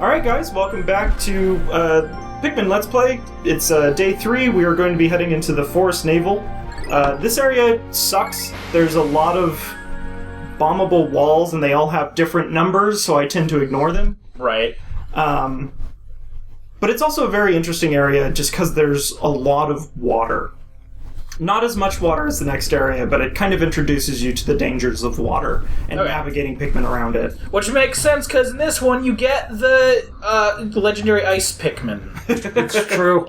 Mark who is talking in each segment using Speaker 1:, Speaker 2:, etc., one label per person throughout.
Speaker 1: Alright guys, welcome back to Pikmin Let's Play. It's day 3, we are going to be heading into the Forest Navel. This area sucks. There's a lot of bombable walls and they all have different numbers, so I tend to ignore them.
Speaker 2: Right.
Speaker 1: But it's also a very interesting area just because there's a lot of water. Not as much water as the next area, but it kind of introduces you to the dangers of water and navigating Pikmin around it.
Speaker 2: Which makes sense, because in this one you get the legendary ice Pikmin.
Speaker 3: It's true.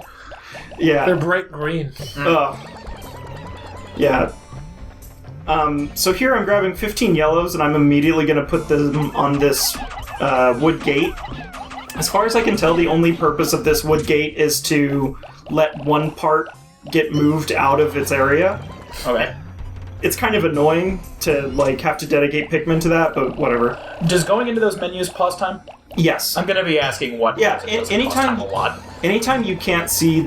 Speaker 1: Yeah.
Speaker 3: They're bright green.
Speaker 1: Yeah. So here I'm grabbing 15 yellows, and I'm immediately going to put them on this wood gate. As far as I can tell, the only purpose of this wood gate is to let one part get moved out of its area.
Speaker 2: Okay.
Speaker 1: It's kind of annoying to, have to dedicate Pikmin to that, but whatever.
Speaker 2: Does going into those menus pause time?
Speaker 1: Yes.
Speaker 2: I'm going to be asking what.
Speaker 1: Yeah,
Speaker 2: anytime a lot.
Speaker 1: Anytime you can't see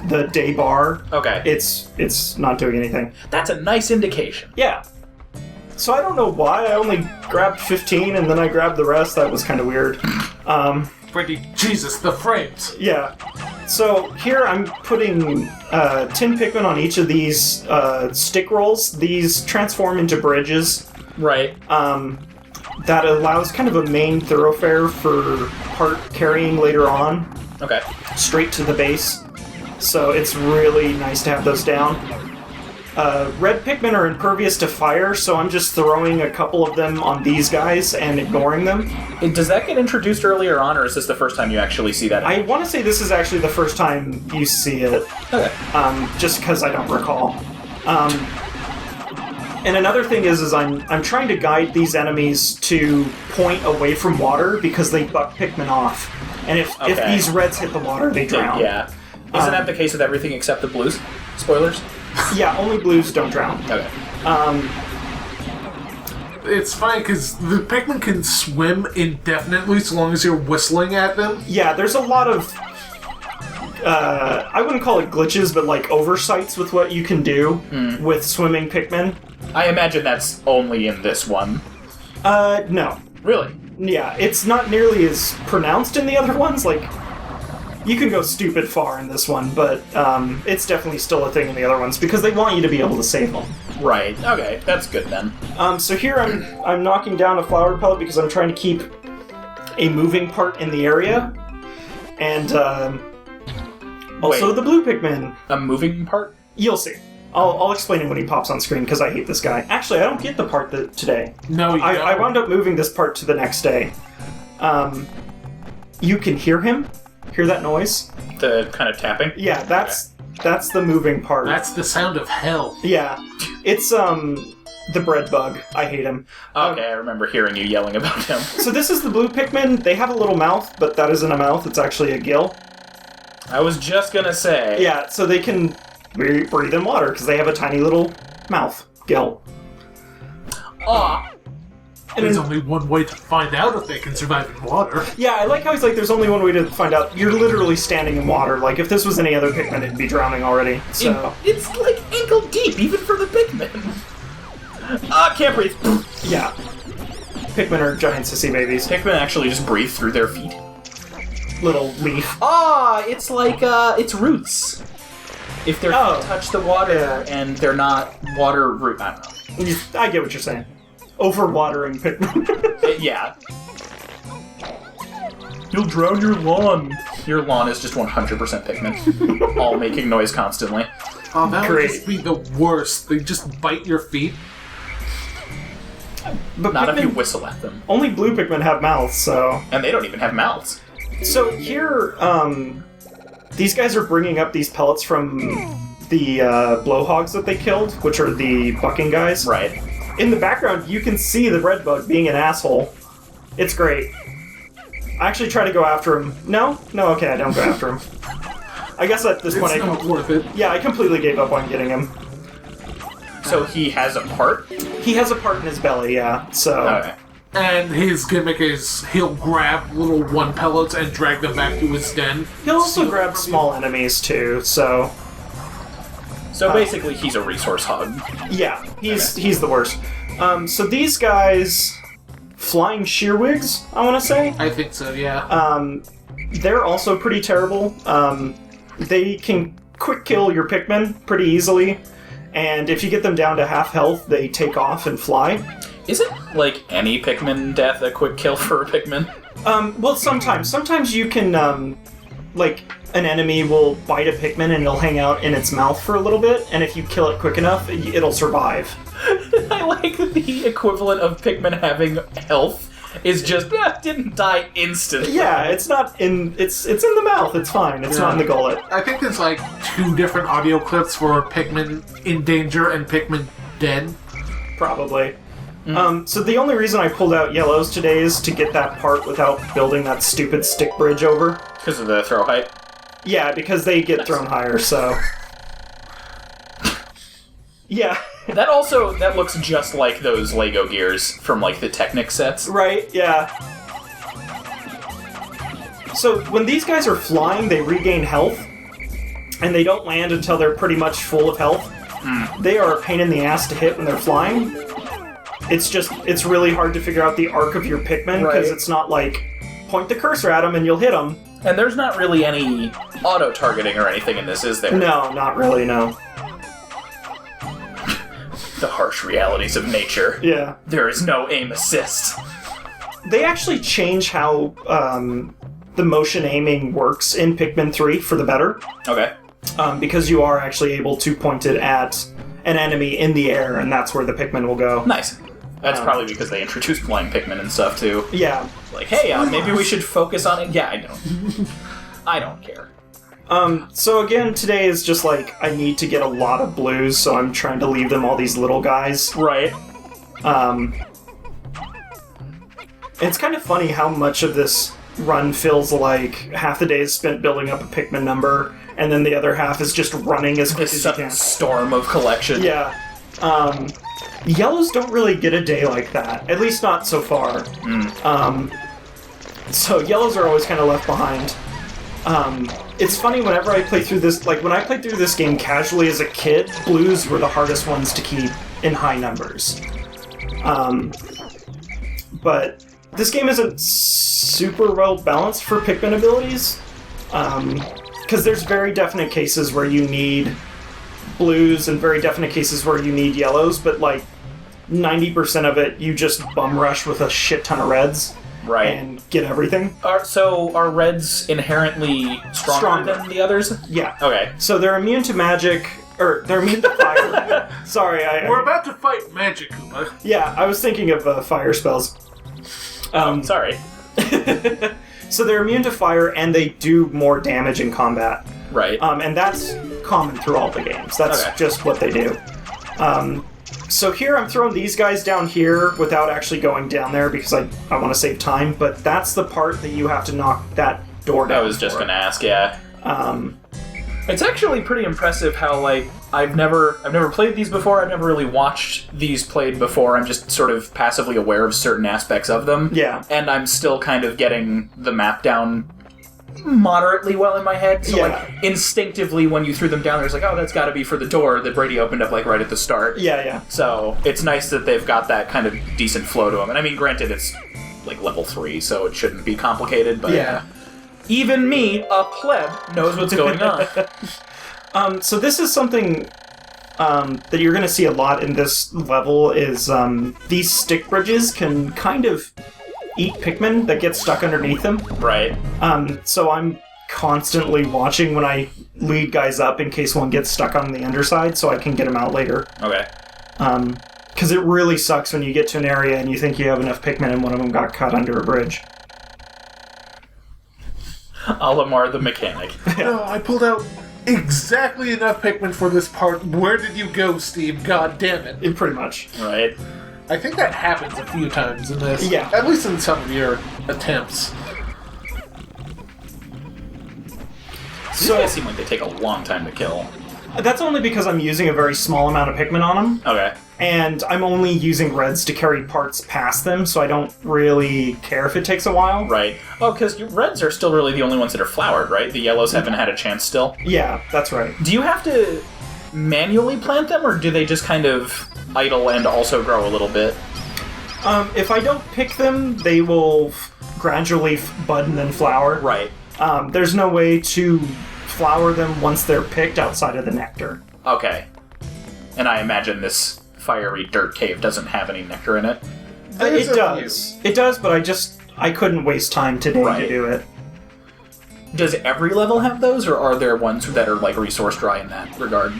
Speaker 1: the day bar,
Speaker 2: okay,
Speaker 1: it's not doing anything.
Speaker 2: That's a nice indication.
Speaker 1: Yeah. So I don't know why I only grabbed 15 and then I grabbed the rest. That was kind of weird.
Speaker 3: Brady, Jesus, the frames.
Speaker 1: Yeah. So here I'm putting 10 Pikmin on each of these stick rolls. These transform into bridges.
Speaker 2: Right.
Speaker 1: That allows kind of a main thoroughfare for part carrying later on.
Speaker 2: Okay.
Speaker 1: Straight to the base. So it's really nice to have those down. Red Pikmin are impervious to fire, so I'm just throwing a couple of them on these guys and ignoring them.
Speaker 2: Does that get introduced earlier on, or is this the first time you actually see that?
Speaker 1: I want to say this is actually the first time you see it.
Speaker 2: Okay.
Speaker 1: Just because I don't recall. And another thing is I'm trying to guide these enemies to point away from water because they buck Pikmin off. And if these reds hit the water, they drown.
Speaker 2: Yeah. Isn't that the case with everything except the blues? Spoilers?
Speaker 1: Yeah, only blues don't drown.
Speaker 2: Okay.
Speaker 3: It's funny because the Pikmin can swim indefinitely so long as you're whistling at them.
Speaker 1: Yeah, there's a lot of I wouldn't call it glitches, but oversights with what you can do with swimming Pikmin.
Speaker 2: I imagine that's only in this one.
Speaker 1: No.
Speaker 2: Really?
Speaker 1: Yeah, it's not nearly as pronounced in the other ones. You can go stupid far in this one, but it's definitely still a thing in the other ones because they want you to be able to save them.
Speaker 2: Right. Okay, that's good then.
Speaker 1: So here I'm knocking down a flower pellet because I'm trying to keep a moving part in the area, and also the blue Pikmin.
Speaker 2: A moving part?
Speaker 1: You'll see. I'll explain him when he pops on screen because I hate this guy. Actually, I don't get the part today.
Speaker 3: No, you don't.
Speaker 1: I wound up moving this part to the next day. You can hear him. Hear that noise?
Speaker 2: The kind of tapping?
Speaker 1: Yeah, that's the moving part.
Speaker 3: That's the sound of hell.
Speaker 1: Yeah. It's the bread bug. I hate him.
Speaker 2: Okay, I remember hearing you yelling about him.
Speaker 1: So this is the blue Pikmin. They have a little mouth, but that isn't a mouth, it's actually a gill.
Speaker 2: I was just gonna say.
Speaker 1: Yeah, so they can breathe in water because they have a tiny little mouth gill.
Speaker 2: Aw.
Speaker 3: There's only one way to find out if they can survive in water.
Speaker 1: Yeah, I like how he's there's only one way to find out. You're literally standing in water. If this was any other Pikmin, it'd be drowning already. So
Speaker 2: It's ankle deep, even for the Pikmin. Can't breathe.
Speaker 1: Yeah. Pikmin are giant sissy babies.
Speaker 2: Pikmin actually just breathe through their feet.
Speaker 1: Little leaf.
Speaker 2: It's it's roots. If their feet touch the water and they're not water root, I don't know.
Speaker 1: I get what you're saying. Overwatering Pikmin.
Speaker 2: Yeah. You'll drown your lawn. Your lawn is just 100% Pikmin. All making noise constantly.
Speaker 3: Oh, that
Speaker 1: Great.
Speaker 3: would just be the worst. They just bite your feet.
Speaker 1: But
Speaker 2: Not
Speaker 1: Pikmin,
Speaker 2: if you whistle at them.
Speaker 1: only blue Pikmin have mouths, so...
Speaker 2: And they don't even have mouths.
Speaker 1: So here, these guys are bringing up these pellets from the blowhogs that they killed, which are the bucking guys.
Speaker 2: Right.
Speaker 1: In the background, you can see the red bug being an asshole. It's great. I actually try to go after him. No, okay, I don't go after him. I guess at this point
Speaker 3: It's not worth it.
Speaker 1: Yeah, I completely gave up on getting him.
Speaker 2: So he has a part?
Speaker 1: He has a part in his belly, yeah, so...
Speaker 2: Okay.
Speaker 3: And his gimmick is he'll grab little one pellets and drag them back to his den.
Speaker 1: He'll also grab small enemies, too, so...
Speaker 2: So basically, he's a resource hog.
Speaker 1: Yeah, he's the worst. So these guys flying shearwigs, I want to say.
Speaker 3: I think so, yeah.
Speaker 1: They're also pretty terrible. They can quick kill your Pikmin pretty easily, and if you get them down to half health, they take off and fly.
Speaker 2: Isn't, like, any Pikmin death a quick kill for a Pikmin?
Speaker 1: Well, sometimes. Sometimes you can, like, an enemy will bite a Pikmin and it'll hang out in its mouth for a little bit, and if you kill it quick enough, it'll survive.
Speaker 2: I like that the equivalent of Pikmin having health is just, didn't die instantly.
Speaker 1: Yeah, it's not in... It's in the mouth, it's fine. It's not in the gullet.
Speaker 3: I think there's like 2 different audio clips for Pikmin in danger and Pikmin dead.
Speaker 1: Probably. So the only reason I pulled out yellows today is to get that part without building that stupid stick bridge over.
Speaker 2: Because of the throw height?
Speaker 1: Yeah, because they get thrown higher, so... Yeah.
Speaker 2: That looks just like those Lego gears from, like, the Technic sets.
Speaker 1: Right, yeah. So, when these guys are flying, they regain health, and they don't land until they're pretty much full of health. They are a pain in the ass to hit when they're flying. It's really hard to figure out the arc of your Pikmin, because it's not like, point the cursor at them and you'll hit them.
Speaker 2: And there's not really any auto-targeting or anything in this, is there?
Speaker 1: No, not really, no.
Speaker 2: The harsh realities of nature.
Speaker 1: Yeah.
Speaker 2: There is no aim assist.
Speaker 1: They actually change how the motion aiming works in Pikmin 3 for the better.
Speaker 2: Okay.
Speaker 1: Because you are actually able to point it at an enemy in the air, and that's where the Pikmin will go.
Speaker 2: Nice. That's probably because they introduced flying Pikmin and stuff, too.
Speaker 1: Yeah.
Speaker 2: Like, hey, maybe we should focus on it. Yeah, I know. I don't care.
Speaker 1: So again, today is just like, I need to get a lot of blues, so I'm trying to leave them all these little guys.
Speaker 2: Right.
Speaker 1: It's kind of funny how much of this run feels like half the day is spent building up a Pikmin number, and then the other half is just running as quick as you can.
Speaker 2: Storm of collection.
Speaker 1: Yeah. Yellows don't really get a day like that, at least not so far. So yellows are always kind of left behind. It's funny, whenever I play through this, like when I played through this game casually as a kid, blues were the hardest ones to keep in high numbers. But this game isn't super well balanced for Pikmin abilities, because there's very definite cases where you need blues and very definite cases where you need yellows, but like 90% of it you just bum rush with a shit ton of reds.
Speaker 2: Right.
Speaker 1: And get everything.
Speaker 2: So are reds inherently stronger than the others?
Speaker 1: Yeah.
Speaker 2: Okay.
Speaker 1: So they're immune to magic, or they're immune to fire. Sorry,
Speaker 3: We're about to fight magic, Uma.
Speaker 1: Yeah, I was thinking of fire spells.
Speaker 2: Sorry.
Speaker 1: So they're immune to fire, and they do more damage in combat.
Speaker 2: Right.
Speaker 1: And that's common through all the games. That's just what they do. So here I'm throwing these guys down here without actually going down there because I want to save time, but that's the part that you have to knock that door down.
Speaker 2: I was just going to ask, yeah. It's actually pretty impressive how, like, I've never played these before, I've never really watched these played before, I'm just sort of passively aware of certain aspects of them.
Speaker 1: Yeah.
Speaker 2: And I'm still kind of getting the map down moderately well in my head, so like instinctively when you threw them down there's like, oh, that's gotta be for the door that Brady opened up like right at the start.
Speaker 1: Yeah.
Speaker 2: So it's nice that they've got that kind of decent flow to them. And I mean, granted, it's like level 3, so it shouldn't be complicated, but even me, a pleb, knows what's going on.
Speaker 1: So this is something that you're going to see a lot in this level is these stick bridges can kind of eat Pikmin that get stuck underneath them.
Speaker 2: Right.
Speaker 1: So I'm constantly watching when I lead guys up in case one gets stuck on the underside so I can get them out later.
Speaker 2: Okay.
Speaker 1: Because it really sucks when you get to an area and you think you have enough Pikmin and one of them got caught under a bridge.
Speaker 2: Alamar the mechanic.
Speaker 3: No, I pulled out exactly enough Pikmin for this part. Where did you go, Steve? God damn it.
Speaker 1: Pretty much.
Speaker 2: Right.
Speaker 3: I think that happens a few times in this.
Speaker 1: Yeah.
Speaker 3: At least in some of your attempts.
Speaker 2: These guys seem like they take a long time to kill.
Speaker 1: That's only because I'm using a very small amount of Pikmin on them.
Speaker 2: Okay.
Speaker 1: And I'm only using reds to carry parts past them, so I don't really care if it takes a while.
Speaker 2: Right. Oh, because reds are still really the only ones that are flowered, right? The yellows haven't had a chance still.
Speaker 1: Yeah, that's right.
Speaker 2: Do you have to manually plant them, or do they just kind of idle and also grow a little bit?
Speaker 1: If I don't pick them, they will gradually bud and then flower.
Speaker 2: Right.
Speaker 1: There's no way to flower them once they're picked outside of the nectar.
Speaker 2: Okay. And I imagine this fiery dirt cave doesn't have any nectar in it.
Speaker 1: It does. It does, but I couldn't waste time today to do it.
Speaker 2: Does every level have those, or are there ones that are like resource dry in that regard?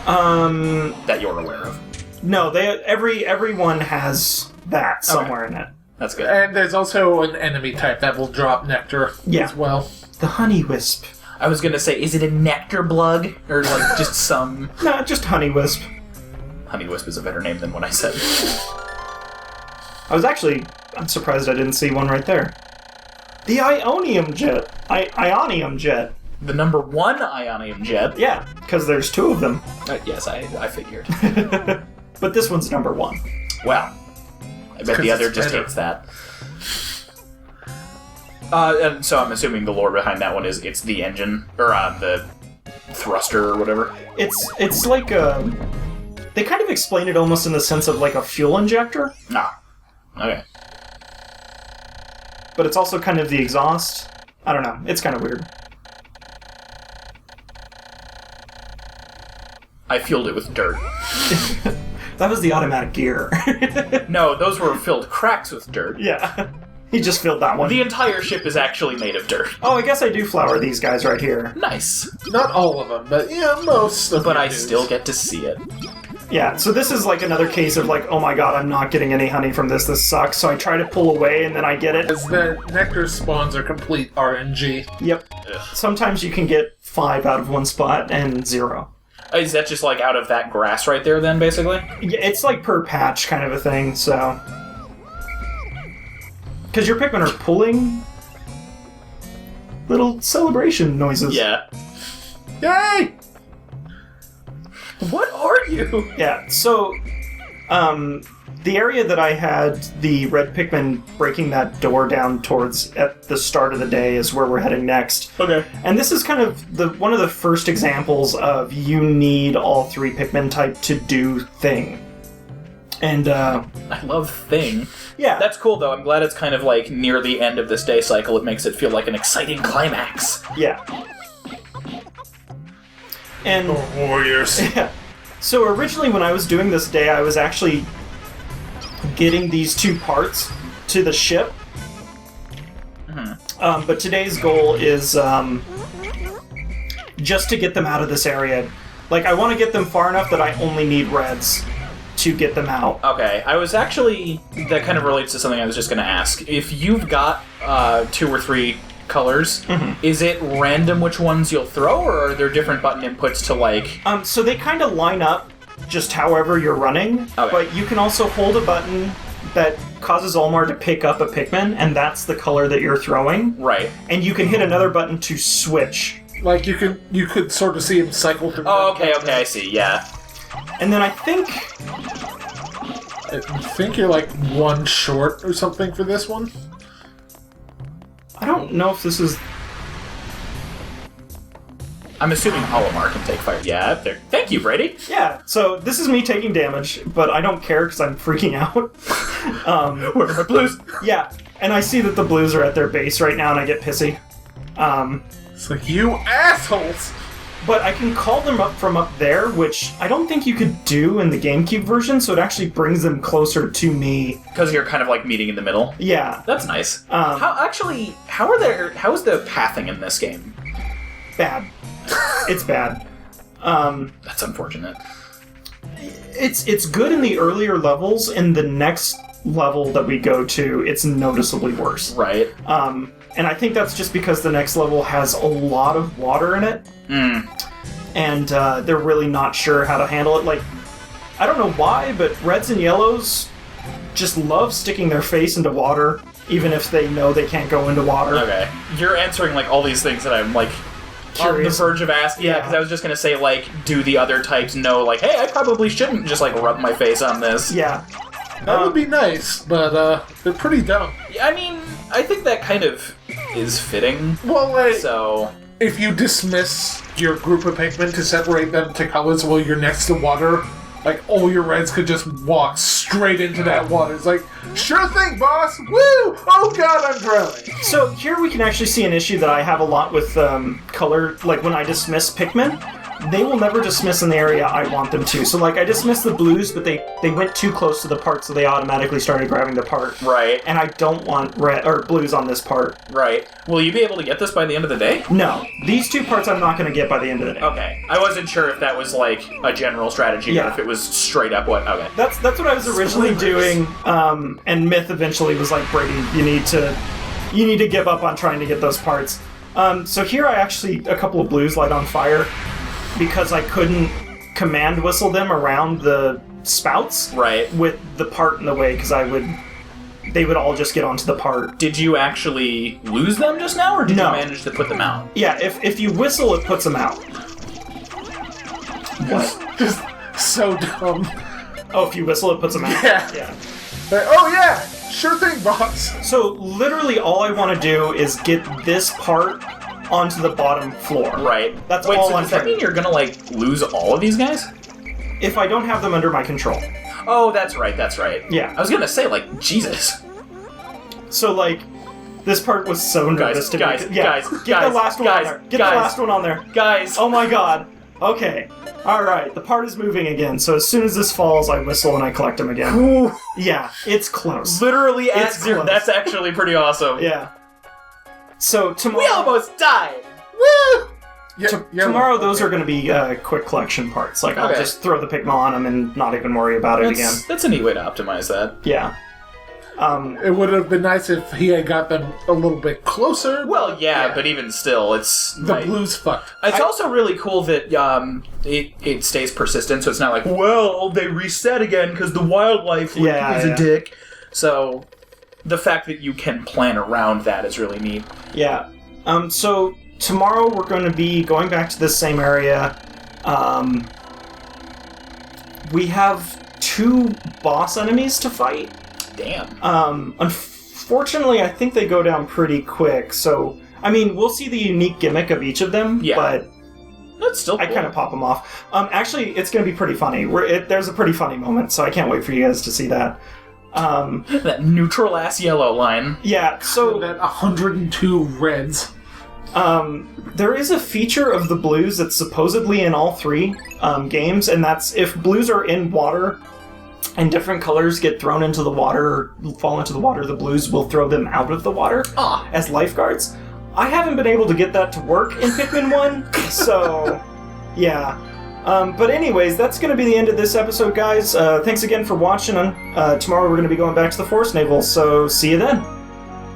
Speaker 2: That you're aware of?
Speaker 1: No, everyone has that somewhere in it.
Speaker 2: That's good.
Speaker 3: And there's also an enemy type that will drop nectar as well.
Speaker 1: The honey wisp.
Speaker 2: I was gonna say, is it a nectar blug? Or like just some...
Speaker 1: No, just honey wisp.
Speaker 2: Honey wisp is a better name than what I said.
Speaker 1: I'm surprised I didn't see one right there. The Ionium Jet. Ionium Jet.
Speaker 2: The number 1 Ionium Jet?
Speaker 1: Yeah, because there's 2 of them.
Speaker 2: Yes, I figured.
Speaker 1: But this one's number 1.
Speaker 2: Well, I bet the other just hates that. And so I'm assuming the lore behind that one is it's the engine, or the thruster or whatever.
Speaker 1: It's like they kind of explain it almost in the sense of like a fuel injector.
Speaker 2: Ah, okay.
Speaker 1: But it's also kind of the exhaust. I don't know. It's kind of weird.
Speaker 2: I fueled it with dirt.
Speaker 1: That was the automatic gear.
Speaker 2: No, those were filled cracks with dirt.
Speaker 1: Yeah. He just filled that one.
Speaker 2: The entire ship is actually made of dirt.
Speaker 1: Oh, I guess I do flower these guys right here.
Speaker 2: Nice.
Speaker 3: Not all of them, but yeah, most of them.
Speaker 2: But I still get to see it.
Speaker 1: Yeah, so this is like another case of like, oh my god, I'm not getting any honey from this sucks, so I try to pull away and then I get it.
Speaker 3: Because the nectar spawns are complete RNG.
Speaker 1: Yep.
Speaker 2: Ugh.
Speaker 1: Sometimes you can get 5 out of one spot and 0.
Speaker 2: Is that just like out of that grass right there then, basically?
Speaker 1: Yeah, it's like per patch kind of a thing, so... Because your Pikmin are pulling little celebration noises.
Speaker 2: Yeah.
Speaker 3: Yay!
Speaker 2: What are you?
Speaker 1: Yeah, so, the area that I had the red Pikmin breaking that door down towards at the start of the day is where we're heading next.
Speaker 2: Okay.
Speaker 1: And this is kind of one of the first examples of you need all 3 Pikmin type to do thing. And,
Speaker 2: I love Thing.
Speaker 1: yeah.
Speaker 2: That's cool, though. I'm glad it's kind of like near the end of this day cycle. It makes it feel like an exciting climax.
Speaker 1: Yeah. And...
Speaker 3: Warriors.
Speaker 1: Yeah. So originally when I was doing this day, I was actually getting these 2 parts to the ship. Mm-hmm. But today's goal is just to get them out of this area. Like, I want to get them far enough that I only need reds to get them out.
Speaker 2: Okay, I was actually... That kind of relates to something I was just going to ask. If you've got 2 or 3 colors, is it random which ones you'll throw, or are there different button inputs to, like...
Speaker 1: So they kind of line up just however you're running, but you can also hold a button that causes Olmar to pick up a Pikmin, and that's the color that you're throwing.
Speaker 2: Right.
Speaker 1: And you can hit another button to switch.
Speaker 3: Like, you could sort of see him cycle through...
Speaker 2: Oh, okay, I see, yeah.
Speaker 1: And then I think
Speaker 3: you're like 1 short or something for this one.
Speaker 1: I don't know if this is...
Speaker 2: I'm assuming Olimar can take fire. Yeah, there. Thank you, Brady.
Speaker 1: Yeah, so this is me taking damage, but I don't care because I'm freaking out.
Speaker 2: Where are my blues?
Speaker 1: Yeah, and I see that the blues are at their base right now, and I get pissy.
Speaker 3: It's like, you assholes!
Speaker 1: But I can call them up from up there, which I don't think you could do in the GameCube version, so it actually brings them closer to me.
Speaker 2: Because you're kind of like meeting in the middle.
Speaker 1: Yeah.
Speaker 2: That's nice. How is the pathing in this game?
Speaker 1: Bad. It's bad.
Speaker 2: That's unfortunate.
Speaker 1: It's good in the earlier levels. In the next level that we go to, it's noticeably worse.
Speaker 2: Right.
Speaker 1: And I think that's just because the next level has a lot of water in it. And they're really not sure how to handle it. Like, I don't know why, but reds and yellows just love sticking their face into water, even if they know they can't go into water.
Speaker 2: Okay. You're answering, like, all these things that I'm, like, on the verge of asking. Yeah, because I was just going to say, like, do the other types know, like, hey, I probably shouldn't just, like, rub my face on this.
Speaker 1: Yeah.
Speaker 3: That would be nice, but they're pretty dumb.
Speaker 2: I mean, I think that kind of is fitting.
Speaker 3: Well, like,
Speaker 2: so...
Speaker 3: if you dismiss your group of Pikmin to separate them to colors while you're next to water, like all your reds could just walk straight into that water. It's like, sure thing, boss! Woo! Oh god, I'm drowning!
Speaker 1: So here we can actually see an issue that I have a lot with color, like when I dismiss Pikmin. They will never dismiss in the area I want them to. So, like, I dismissed the blues, but they went too close to the part, so they automatically started grabbing the part.
Speaker 2: Right.
Speaker 1: And I don't want red or blues on this part.
Speaker 2: Right. Will you be able to get this by the end of the day?
Speaker 1: No. These two parts I'm not going to get by the end of the day.
Speaker 2: Okay. I wasn't sure if that was, like, a general strategy or if it was straight up what... Okay.
Speaker 1: That's what I was originally doing, and Mith eventually was like, Brady, you need to give up on trying to get those parts. So here I actually, a couple of blues light on fire, because I couldn't command whistle them around the spouts with the part in the way, because they would all just get onto the part.
Speaker 2: Did you actually lose them just now, or did you manage to put them out?
Speaker 1: Yeah, if you whistle, it puts them out.
Speaker 3: What? Just so dumb.
Speaker 1: Oh, if you whistle, it puts them out?
Speaker 3: Yeah. Like, oh yeah, sure thing, boss.
Speaker 1: So literally all I want to do is get this part onto the bottom floor.
Speaker 2: Right.
Speaker 1: That's
Speaker 2: Wait,
Speaker 1: all
Speaker 2: so
Speaker 1: I'm
Speaker 2: does that
Speaker 1: trying.
Speaker 2: mean you're gonna, like, lose all of these guys?
Speaker 1: If I don't have them under my control.
Speaker 2: Oh, that's right.
Speaker 1: Yeah.
Speaker 2: I was gonna say, like, Jesus.
Speaker 1: So, like, this part was so nervous to me.
Speaker 2: Guys,
Speaker 1: Get the last one on there. Get the last one on there.
Speaker 2: Guys.
Speaker 1: Oh my god. Okay. Alright, the part is moving again, so as soon as this falls, I whistle and I collect them again.
Speaker 2: Ooh.
Speaker 1: Yeah, it's close.
Speaker 2: Literally at
Speaker 1: It's
Speaker 2: zero.
Speaker 1: close.
Speaker 2: That's actually pretty awesome.
Speaker 1: Yeah. So, tomorrow...
Speaker 2: We almost died!
Speaker 3: Woo!
Speaker 1: Tomorrow, those are going to be quick collection parts. Like, I'll just throw the Pikmin on them and not even worry about it again.
Speaker 2: That's a neat way to optimize that.
Speaker 1: Yeah.
Speaker 3: It would have been nice if he had got them a little bit closer.
Speaker 2: Well, yeah, but even still, it's...
Speaker 3: The blue's fucked.
Speaker 2: It's also really cool that it stays persistent, so it's not like, well, they reset again because the wildlife is a dick. So, the fact that you can plan around that is really neat.
Speaker 1: Yeah. So... Tomorrow we're going to be going back to this same area. We have 2 boss enemies to fight.
Speaker 2: Damn.
Speaker 1: Unfortunately, I think they go down pretty quick. So, I mean, we'll see the unique gimmick of each of them.
Speaker 2: Yeah.
Speaker 1: But
Speaker 2: that's still cool.
Speaker 1: I kind of pop them off. Actually, it's going to be pretty funny. There's a pretty funny moment, so I can't wait for you guys to see that.
Speaker 2: That neutral ass yellow line.
Speaker 1: Yeah. So
Speaker 3: that 102 reds.
Speaker 1: There is a feature of the blues that's supposedly in all 3 games, and that's if blues are in water and different colors get thrown into the water or fall into the water, the blues will throw them out of the water as lifeguards. I haven't been able to get that to work in Pikmin 1, so yeah. But anyways, that's going to be the end of this episode, guys. Thanks again for watching. Tomorrow we're going to be going back to the Forest Naval, so see you then.